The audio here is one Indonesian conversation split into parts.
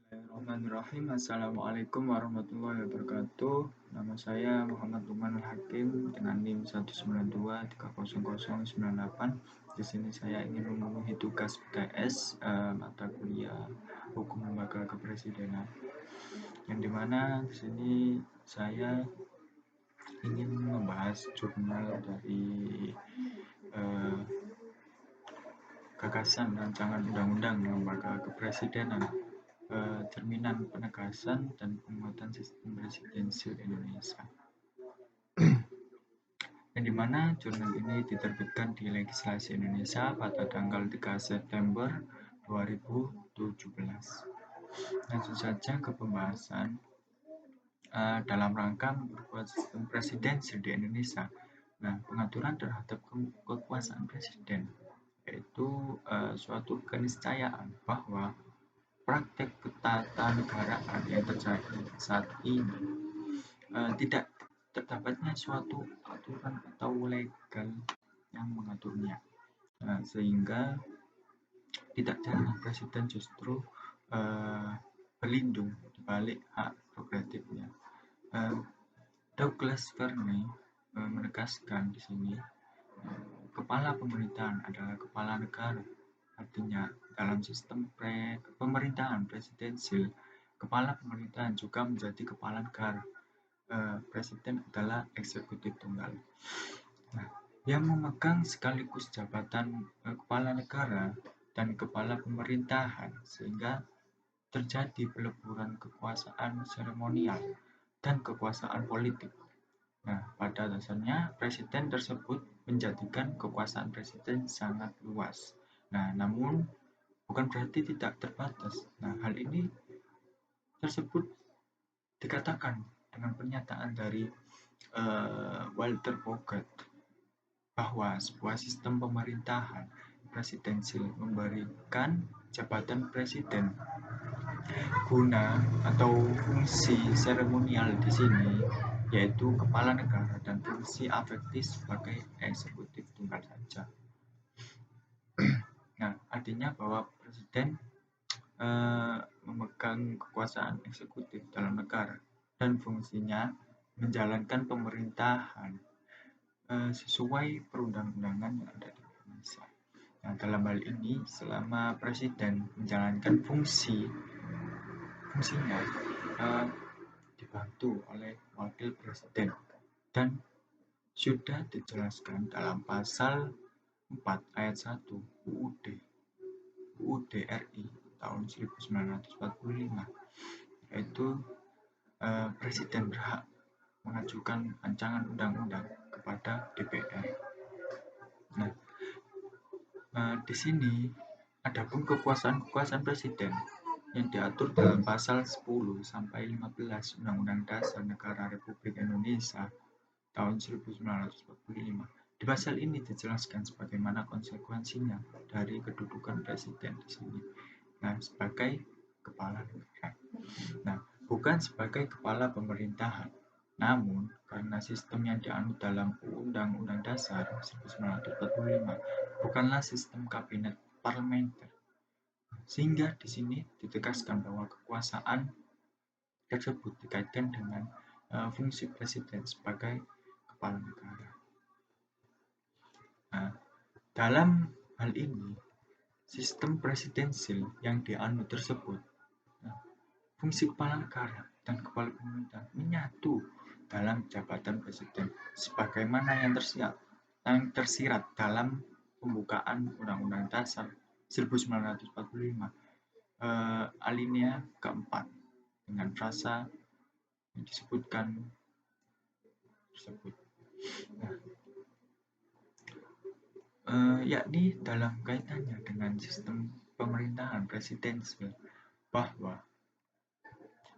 Bismillahirrahmanirrahim. Assalamualaikum warahmatullahi wabarakatuh. Nama saya Muhammad Luman Hakim dengan NIM 192300098. Di sini saya ingin memenuhi tugas UTS mata kuliah Hukum Lembaga Kepresidenan. Yang dimana di sini saya ingin membahas jurnal dari gagasan rancangan undang-undang Lembaga Kepresidenan, cerminan penegasan dan penguatan sistem presidensil Indonesia. Yang dimana jurnal ini diterbitkan di legislasi Indonesia pada tanggal 3 September 2017. Langsung saja ke pembahasan dalam rangka memperkuat sistem presidensil di Indonesia. Nah, pengaturan terhadap kekuasaan presiden yaitu suatu keniscayaan bahwa praktek ketatanegaraan yang terjadi saat ini tidak terdapatnya suatu aturan atau legal yang mengaturnya, sehingga tidak jarang presiden justru berlindung di balik hak prerogatifnya. Douglas Verne menegaskan di sini kepala pemerintahan adalah kepala negara. Artinya, dalam sistem pemerintahan presidensil, kepala pemerintahan juga menjadi kepala negara. Presiden adalah eksekutif tunggal. Nah, yang memegang sekaligus jabatan kepala negara dan kepala pemerintahan, sehingga terjadi peleburan kekuasaan seremonial dan kekuasaan politik. Nah, pada dasarnya presiden tersebut menjadikan kekuasaan presiden sangat luas. Nah, namun bukan berarti tidak terbatas. Nah, hal ini tersebut dikatakan dengan pernyataan dari Walter Bogart bahwa sebuah sistem pemerintahan presidensil memberikan jabatan presiden guna atau fungsi seremonial di sini yaitu kepala negara dan fungsi afektif sebagai eksekutif tunggal saja. Nah, artinya bahwa presiden memegang kekuasaan eksekutif dalam negara dan fungsinya menjalankan pemerintahan sesuai perundang-undangan yang ada di Indonesia. Nah, dalam hal ini selama presiden menjalankan fungsinya dibantu oleh wakil presiden dan sudah dijelaskan dalam pasal 4 ayat 1 UUD RI tahun 1945, yaitu presiden berhak mengajukan rancangan undang-undang kepada DPR. Nah, di sini adapun kekuasaan presiden yang diatur dalam pasal 10 sampai 15 Undang-Undang Dasar Negara Republik Indonesia tahun 1945. Di pasal ini dijelaskan sebagaimana konsekuensinya dari kedudukan presiden di sini. Nah, sebagai kepala negara. Nah, bukan sebagai kepala pemerintahan. Namun, karena sistem yang dianut dalam Undang-Undang Dasar 1945 bukanlah sistem kabinet parlementer, sehingga di sini ditegaskan bahwa kekuasaan tersebut dikaitkan dengan fungsi presiden sebagai kepala negara. Nah, dalam hal ini, sistem presidensil yang dianut tersebut, fungsi kepala negara dan kepala pemerintahan menyatu dalam jabatan presiden sebagaimana yang tersirat dalam pembukaan Undang-Undang Dasar 1945 alinea keempat dengan frasa yang disebutkan tersebut. Yakni dalam kaitannya dengan sistem pemerintahan presidensil bahwa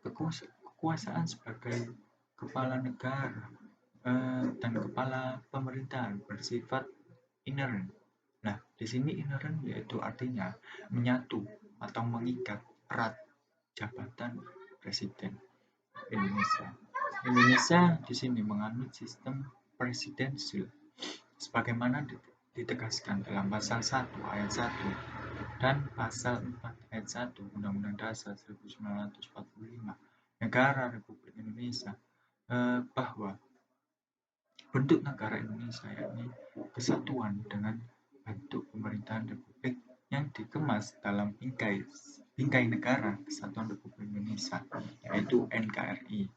kekuasaan sebagai kepala negara dan kepala pemerintahan bersifat inherent. Nah, di sini inherent yaitu artinya menyatu atau mengikat erat jabatan presiden Indonesia. Indonesia di sini menganut sistem presidensil sebagaimana ditegaskan dalam pasal 1 ayat 1 dan pasal 4 ayat 1 Undang-Undang Dasar 1945 Negara Republik Indonesia bahwa bentuk negara Indonesia yakni kesatuan dengan bentuk pemerintahan republik yang dikemas dalam bingkai negara Kesatuan Republik Indonesia yaitu NKRI.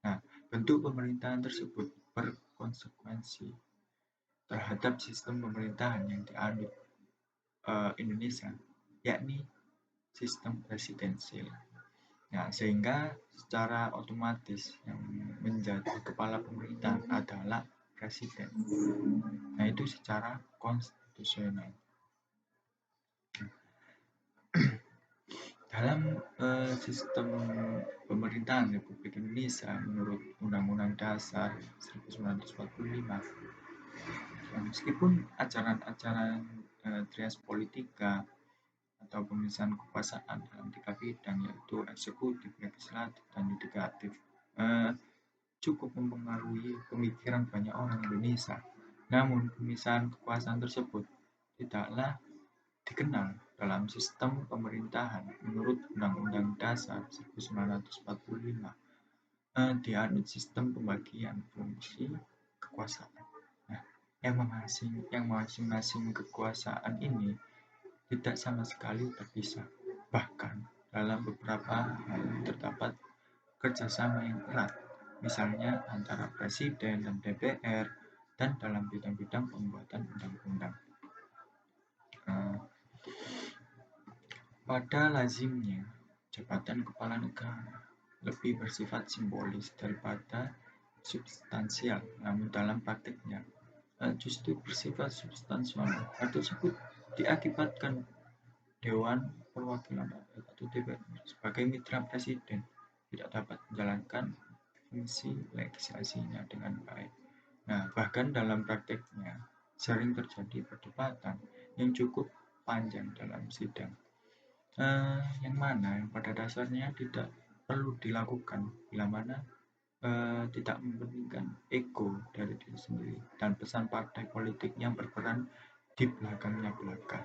Nah, bentuk pemerintahan tersebut berkonsekuensi terhadap sistem pemerintahan yang dianut Indonesia, yakni sistem presidensil. Nah, sehingga secara otomatis yang menjadi kepala pemerintahan adalah presiden. Nah, itu secara konstitusional. Dalam sistem pemerintahan Republik Indonesia menurut Undang-Undang Dasar 1945, meskipun ajaran-ajaran trias politika atau pemisahan kekuasaan dalam 3 bidang yaitu eksekutif, legislatif, dan yudikatif cukup mempengaruhi pemikiran banyak orang Indonesia. Namun pemisahan kekuasaan tersebut tidaklah dikenal dalam sistem pemerintahan menurut Undang-Undang Dasar 1945 dianut sistem pembagian fungsi kekuasaan. Nah, yang masing-masing kekuasaan ini tidak sama sekali terpisah. Bahkan dalam beberapa hal terdapat kerjasama yang erat, misalnya antara Presiden dan DPR, dan dalam bidang-bidang pembuatan undang-undang. Pada lazimnya, jabatan kepala negara lebih bersifat simbolis daripada substansial, namun dalam praktiknya justru bersifat substansial. Hal tersebut diakibatkan Dewan Perwakilan Rakyat atau DPR sebagai mitra presiden tidak dapat menjalankan fungsi legislasinya dengan baik. Nah, bahkan dalam prakteknya sering terjadi perdebatan yang cukup panjang dalam sidang, yang pada dasarnya tidak perlu dilakukan bila mana tidak mementingkan ego dari diri sendiri dan pesan partai politik yang berperan di belakangnya belaka.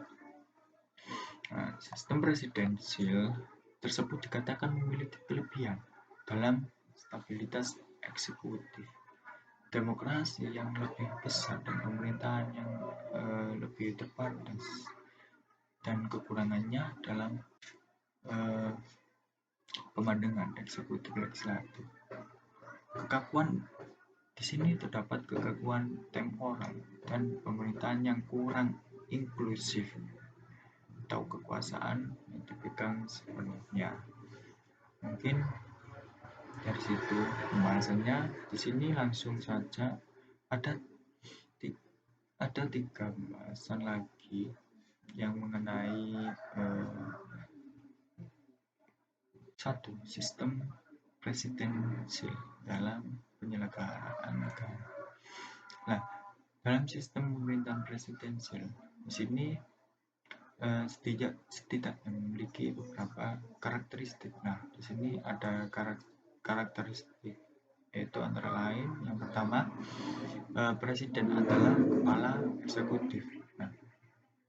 Sistem presidensil tersebut dikatakan memiliki kelebihan dalam stabilitas eksekutif, demokrasi yang lebih besar, dan pemerintahan yang lebih terbatas, dan kekurangannya dalam pemandangan eksekutif legislatif. Kekakuan di sini terdapat kekakuan temporal dan pemerintahan yang kurang inklusif atau kekuasaan yang dipegang sepenuhnya. Mungkin dari situ pembahasannya. Di sini langsung saja ada 3 pembahasan lagi yang mengenai 1. Sistem presidensil dalam penyelenggaraan negara. Nah, dalam sistem pemerintahan presidensil di sini setidaknya memiliki beberapa karakteristik. Nah, di sini ada karakteristik yaitu antara lain yang pertama, presiden adalah kepala eksekutif. Nah,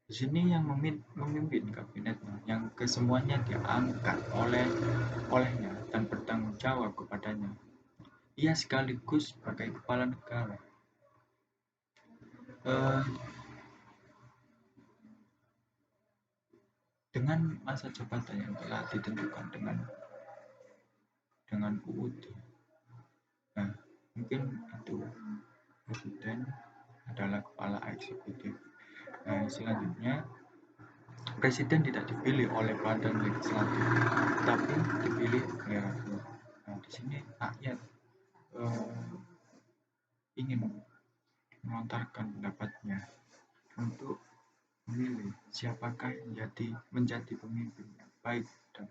di sini yang memimpin kabinetnya, yang kesemuanya diangkat olehnya dan bertanggung jawab kepadanya. Ia sekaligus sebagai kepala negara. Dengan masa jabatan yang telah ditentukan dengan UUD. Nah, mungkin itu presiden adalah kepala eksekutif. Nah, selanjutnya presiden tidak dipilih oleh badan legislatif, tapi dipilih oleh rakyat. Nah, di sini rakyat ingin melontarkan pendapatnya untuk memilih siapakah menjadi pemimpin yang baik dan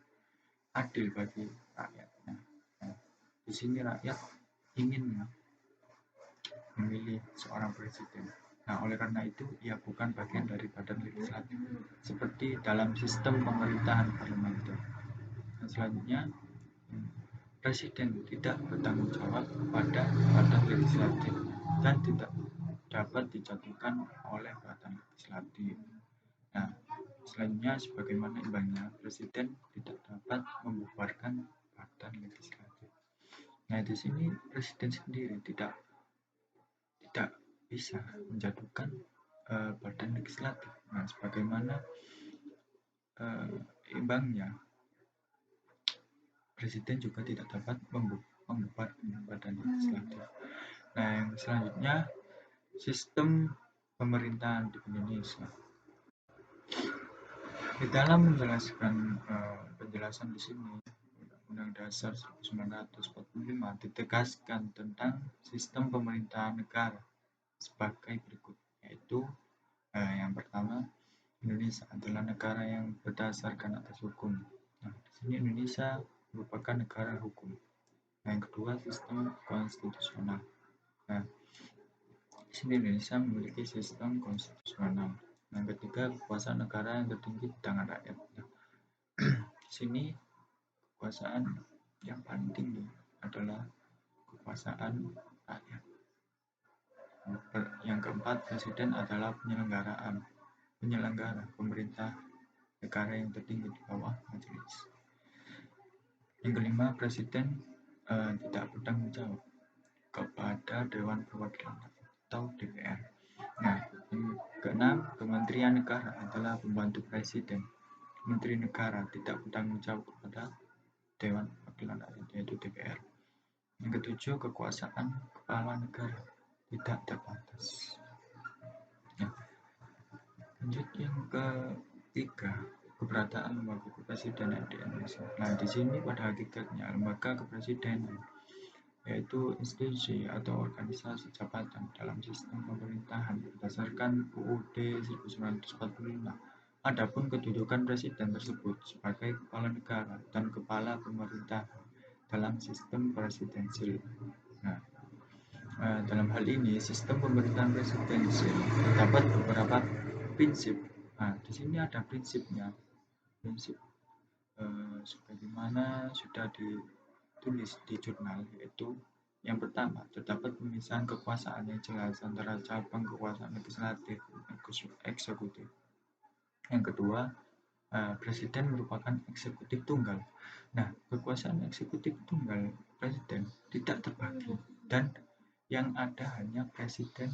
adil bagi rakyatnya. Nah, di sini rakyat ingin memilih seorang presiden. Nah, oleh karena itu ia bukan bagian dari badan legislatif seperti dalam sistem pemerintahan parlementer. Nah, selanjutnya presiden tidak bertanggung jawab pada badan legislatif dan tidak dapat dijatuhkan oleh badan legislatif. Nah, Selanjutnya, sebagaimana imbangnya, Presiden tidak dapat membubarkan badan legislatif. Nah, di sini Presiden sendiri tidak bisa menjatuhkan badan legislatif. Nah, sebagaimana imbangnya, Presiden juga tidak dapat membubarkan badan legislatif. Nah, yang selanjutnya, sistem pemerintahan di Indonesia. Di dalam menjelaskan penjelasan di sini, Undang-Undang Dasar 1945 ditegaskan tentang sistem pemerintahan negara sebagai berikut, yaitu yang pertama, Indonesia adalah negara yang berdasarkan atas hukum. Nah, di sini Indonesia merupakan negara hukum. Nah, yang kedua, sistem konstitusional. Nah, di sini Indonesia memiliki sistem konstitusional. Yang ketiga, kekuasaan negara yang tertinggi di tangan rakyat. Nah, di sini kekuasaan yang paling tinggi adalah kekuasaan rakyat. Yang keempat, presiden adalah penyelenggara pemerintah negara yang tertinggi di bawah majelis. Yang kelima, presiden tidak bertanggung jawab kepada Dewan Perwakilan atau DPR. Nah, yang keenam, Kementerian Negara adalah pembantu presiden. Menteri Negara tidak bertanggung jawab kepada Dewan Perwakilan Rakyat, yaitu DPR. Yang ketujuh, kekuasaan kepala negara tidak terbatas. Nah, lanjut yang ketiga, keberadaan lembaga kepresidenan di Indonesia. Nah, di sini pada hakikatnya lembaga kepresidenan yaitu institusi atau organisasi jabatan dalam sistem pemerintahan berdasarkan UUD 1945. Adapun kedudukan presiden tersebut sebagai kepala negara dan kepala pemerintahan dalam sistem presidensil. Nah, dalam hal ini sistem pemerintahan presidensil terdapat beberapa prinsip. Nah, di sini ada prinsipnya. Prinsip sebagaimana sudah ditulis di jurnal, yaitu yang pertama, terdapat pemisahan kekuasaan yang jelas antara cabang kekuasaan legislatif dan eksekutif. Yang kedua, presiden merupakan eksekutif tunggal. Nah, kekuasaan eksekutif tunggal presiden tidak terbagi dan yang ada hanya presiden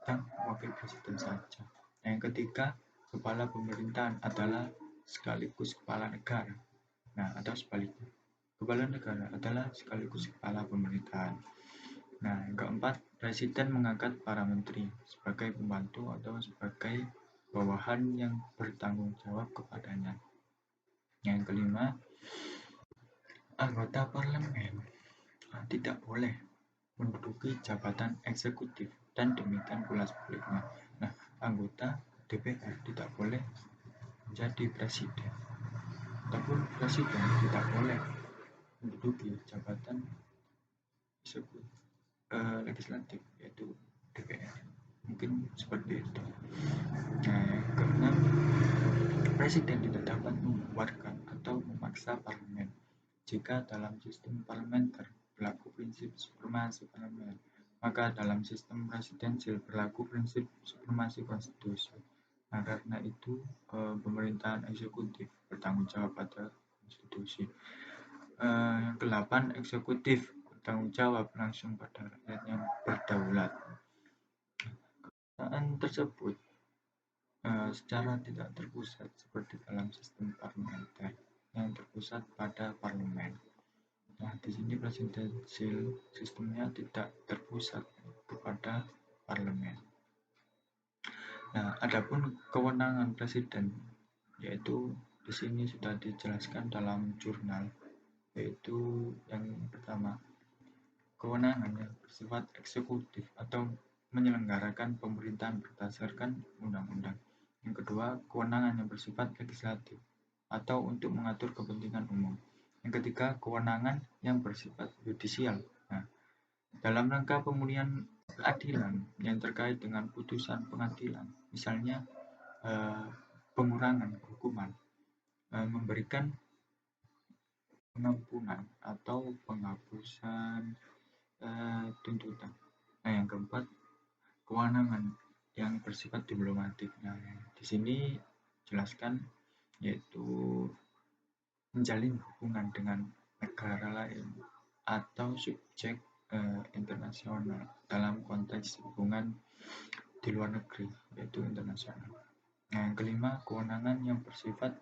dan wakil presiden saja. Yang ketiga, kepala pemerintahan adalah sekaligus kepala negara. Nah, atau sebaliknya, kepala negara adalah sekaligus kepala pemerintahan. Nah, yang keempat, presiden mengangkat para menteri sebagai pembantu atau sebagai bawahan yang bertanggung jawab kepadanya. Yang kelima, anggota parlemen tidak boleh menduduki jabatan eksekutif dan demikian pula sebaliknya. Nah, anggota DPR tidak boleh menjadi presiden ataupun presiden tidak boleh menduduki jabatan legislatif, yaitu DPR. Mungkin seperti itu. Nah, yang keenam, presiden tidak dapat membubarkan atau memaksa parlemen jika dalam sistem parlementer berlaku prinsip supremasi parlemen, maka dalam sistem presidensial berlaku prinsip supremasi konstitusi. Nah, karena itu pemerintahan eksekutif bertanggung jawab pada konstitusi. Yang kedelapan, eksekutif bertanggung jawab langsung pada rakyat yang berdaulat. Kekuasaan tersebut secara tidak terpusat seperti dalam sistem parlementer yang terpusat pada parlemen. Nah, di sini presidensial sistemnya tidak terpusat kepada parlemen. Nah, adapun kewenangan presiden, yaitu di sini sudah dijelaskan dalam jurnal, yaitu yang pertama, kewenangan yang bersifat eksekutif atau menyelenggarakan pemerintahan berdasarkan undang-undang. Yang kedua, kewenangan yang bersifat legislatif atau untuk mengatur kepentingan umum. Yang ketiga, kewenangan yang bersifat yudisial. Nah, dalam rangka pemulihan keadilan yang terkait dengan putusan pengadilan, misalnya pengurangan hukuman, memberikan pengampunan atau penghapusan tuntutan. Nah, yang keempat, kewenangan yang bersifat diplomatik. Nah, di sini jelaskan yaitu menjalin hubungan dengan negara lain atau subjek internasional dalam konteks hubungan di luar negeri, yaitu internasional. Nah, yang kelima, kewenangan yang bersifat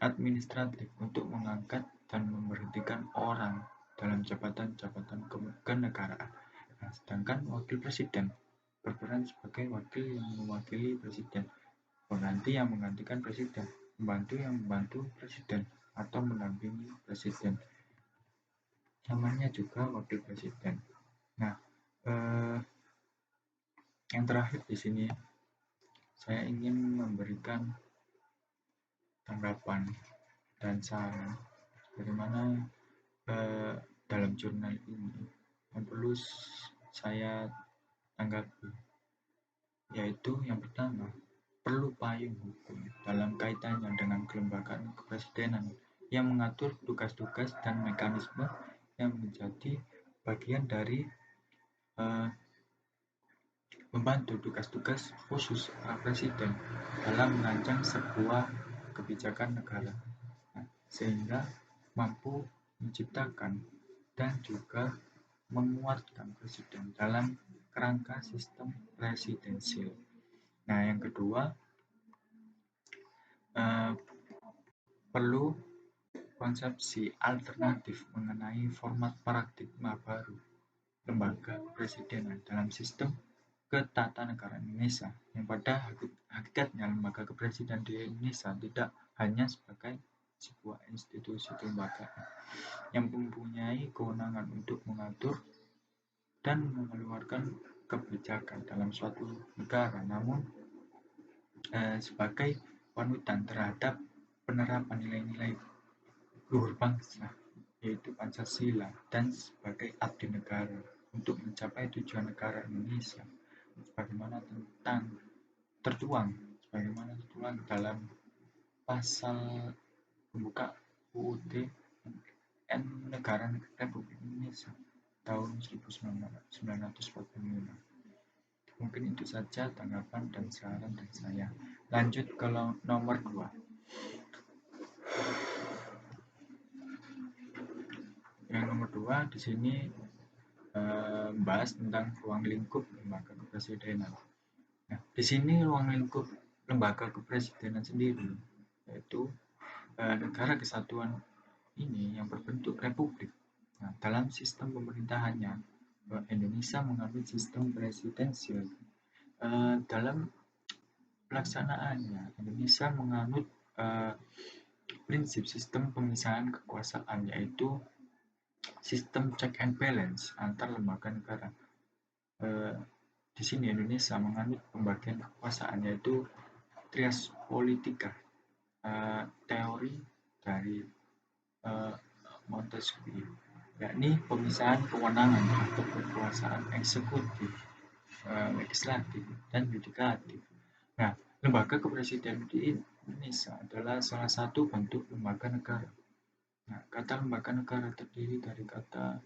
administratif untuk mengangkat dan memberhentikan orang dalam jabatan-jabatan kenegaraan. Nah, sedangkan wakil presiden berperan sebagai wakil yang mewakili presiden, pengganti yang menggantikan presiden, pembantu yang membantu presiden, atau mendampingi presiden. Namanya juga wakil presiden. Nah, yang terakhir di sini saya ingin memberikan tanggapan dan saran bagaimana dalam jurnal ini yang perlu saya tanggapi, yaitu yang pertama, perlu payung hukum dalam kaitannya dengan kelembagaan kepresidenan yang mengatur tugas-tugas dan mekanisme yang menjadi bagian dari membantu tugas-tugas khusus presiden dalam merancang sebuah kebijakan negara, sehingga mampu menciptakan dan juga menguatkan presiden dalam kerangka sistem presidensil. Nah, yang kedua, perlu konsepsi alternatif mengenai format paradigma baru lembaga kepresidenan dalam sistem ketatanegaraan Indonesia, yang pada hakikatnya lembaga kepresidenan di Indonesia tidak hanya sebagai sebuah institusi kelembagaan yang mempunyai kewenangan untuk mengatur dan mengeluarkan kebijakan dalam suatu negara, namun sebagai panutan terhadap penerapan nilai-nilai luhur bangsa, yaitu Pancasila, dan sebagai abdi negara untuk mencapai tujuan negara Indonesia sebagaimana tertuang dalam pasal pembuka UUD Negara Republik Indonesia tahun 1945. Mungkin itu saja tanggapan dan saran dari saya. Lanjut ke nomor 2. Yang nomor 2 di sini membahas tentang ruang lingkup lembaga kepresidenan. Nah, di sini ruang lingkup lembaga kepresidenan sendiri, yaitu negara kesatuan ini yang berbentuk republik. Nah, dalam sistem pemerintahannya, Indonesia mengambil sistem presidensial. Dalam pelaksanaannya, Indonesia menganut prinsip sistem pemisahan kekuasaan, yaitu sistem check and balance antar lembaga negara. Di sini Indonesia menganut pembagian kekuasaan, yaitu trias politika, teori dari Montesquieu, yakni pemisahan kewenangan atau kekuasaan eksekutif, legislatif, dan yudikatif. Nah, lembaga kepresidenan di Indonesia adalah salah satu bentuk lembaga negara. Nah, kata lembaga negara terdiri dari kata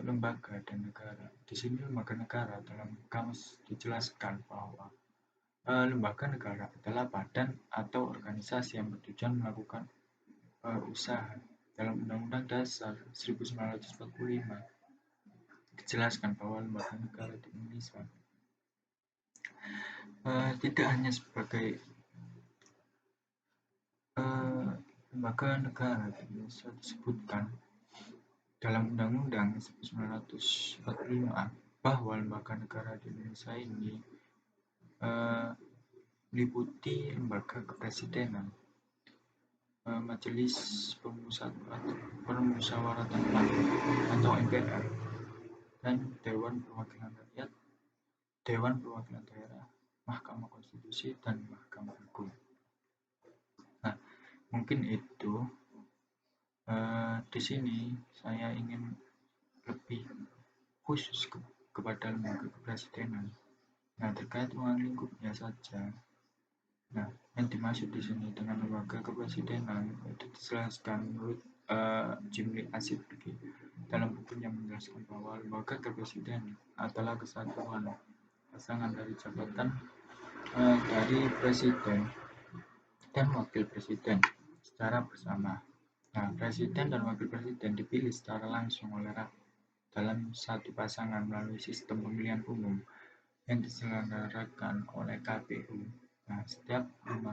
lembaga dan negara. Di sini lembaga negara dalam kamus dijelaskan bahwa lembaga negara adalah badan atau organisasi yang bertujuan melakukan usaha. Dalam Undang-Undang Dasar 1945 dijelaskan bahwa lembaga negara di Indonesia tidak hanya sebagai lembaga negara di Indonesia disebutkan dalam Undang-Undang 1945 bahwa lembaga negara di Indonesia ini meliputi lembaga kepresidenan, Majelis Permusyawaratan Rakyat atau MPR, dan Dewan Perwakilan Rakyat, Dewan Perwakilan Daerah, Mahkamah Konstitusi, dan Mahkamah Agung. Nah, mungkin itu. Di sini saya ingin lebih khusus kepada lembaga kepresidenan. Nah, terkait ruang lingkupnya saja. Nah, yang dimaksud di sini dengan lembaga kepresidenan itu dijelaskan menurut Jimli Asidiki dalam bukunya menjelaskan bahwa lembaga kepresidenan adalah kesatuan pasangan dari jabatan dari presiden dan wakil presiden secara bersama. Nah, presiden dan wakil presiden dipilih secara langsung oleh rakyat dalam satu pasangan melalui sistem pemilihan umum yang diselenggarakan oleh KPU. Nah, setiap 5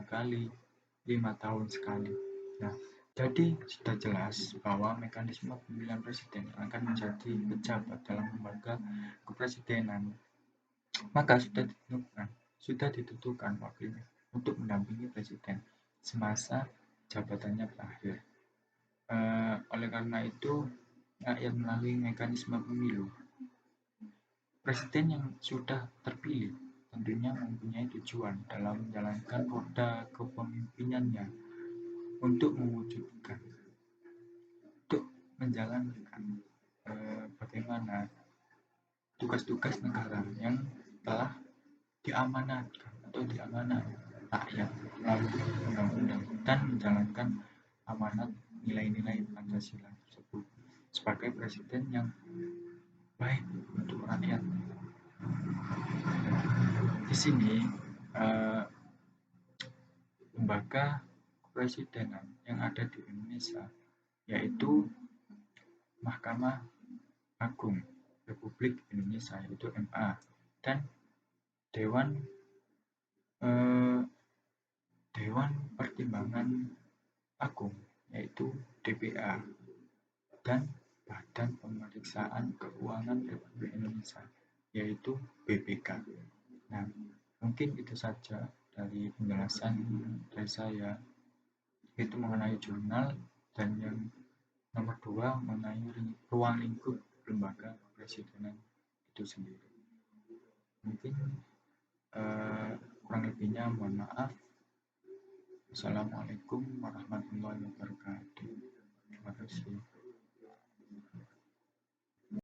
tahun sekali. Nah, jadi sudah jelas bahwa mekanisme pemilihan presiden akan menjadi pejabat dalam lembaga kepresidenan. Maka sudah ditentukan wakilnya untuk mendampingi presiden semasa jabatannya berakhir. Oleh karena itu, rakyat melalui mekanisme pemilu, presiden yang sudah terpilih tentunya mempunyai tujuan dalam menjalankan roda kepemimpinannya untuk menjalankan bagaimana tugas-tugas negara yang telah diamanat rakyat melalui undang-undang dan menjalankan amanat nilai-nilai Pancasila tersebut sebagai presiden yang baik untuk rakyat. Di sini lembaga kepresidenan yang ada di Indonesia yaitu Mahkamah Agung Republik Indonesia yaitu MA dan Dewan Pertimbangan Agung yaitu DPA dan Badan Pemeriksaan Keuangan Republik Indonesia yaitu BPK. Nah, mungkin itu saja dari penjelasan dari saya, itu mengenai jurnal, dan yang nomor 2 mengenai ruang lingkup lembaga kepresidenan itu sendiri. Mungkin kurang lebihnya mohon maaf. Assalamualaikum warahmatullahi wabarakatuh. Terima kasih.